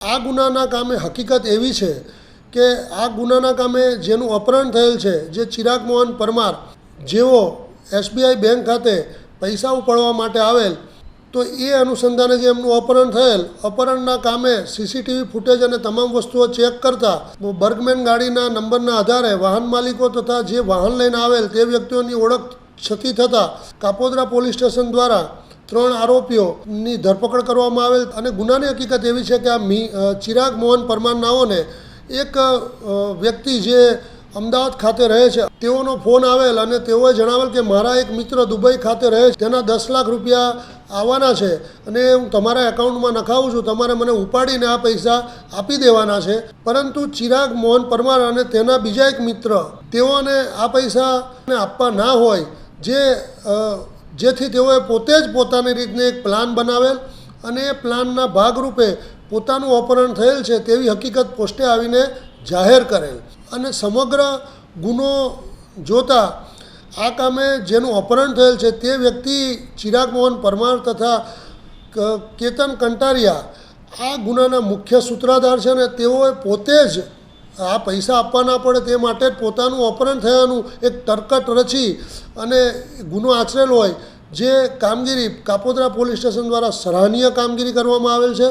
આ ગુનાના કામે હકીકત એવી છે કે આ ગુનાના કામે જેનું અપહરણ થયેલ છે, જે ચિરાગ મોહન પરમાર, જેઓ એસબીઆઈ બેંક ખાતે પૈસા ઉપાડવા માટે આવેલ, તો એ અનુસંધાને જે એમનું અપહરણ થયેલ, અપહરણના કામે સીસીટીવી ફૂટેજ અને તમામ વસ્તુઓ ચેક કરતા બર્ગમેન ગાડીના નંબરના આધારે વાહન માલિકો તથા જે વાહન લઈને આવેલ તે વ્યક્તિઓની ઓળખ છતી થતાં કાપોદ્રા પોલીસ સ્ટેશન દ્વારા 3 આરોપીઓની ધરપકડ કરવામાં આવેલ. અને ગુનાની હકીકત એવી છે કે આ ચિરાગ મોહન પરમાર નાઓને એક વ્યક્તિ જે અમદાવાદ ખાતે રહે છે તેઓનો ફોન આવેલ અને તેઓએ જણાવેલ કે મારા એક મિત્ર દુબઈ ખાતે રહે છે, તેના 10 લાખ રૂપિયા આવવાના છે અને હું તમારા એકાઉન્ટમાં નખાવું છું, તમારે મને ઉપાડીને આ પૈસા આપી દેવાના છે. પરંતુ ચિરાગ મોહન પરમાર અને તેના બીજા એક મિત્ર તેઓને આ પૈસાને આપવા ના હોય, જેથી તેઓએ પોતે જ પોતાની રીતને એક પ્લાન બનાવેલ અને એ પ્લાનના ભાગરૂપે પોતાનું અપહરણ થયેલ છે તેવી હકીકત પોસ્ટે આવીને જાહેર કરેલ. અને સમગ્ર ગુનો જોતા આ કામે જેનું અપહરણ થયેલ છે તે વ્યક્તિ ચિરાગ મોહન પરમાર તથા કેતન કંટારિયા આ ગુનાના મુખ્ય સૂત્રધાર છે અને તેઓએ પોતે જ આ પૈસા આપવા ના પડે તે માટે જ પોતાનું અપહરણ થયાનું એક તરકટ રચી અને ગુનો આચરેલ હોય, જે કામગીરી કાપોદ્રા પોલીસ સ્ટેશન દ્વારા સરાહનીય કામગીરી કરવામાં આવેલ છે.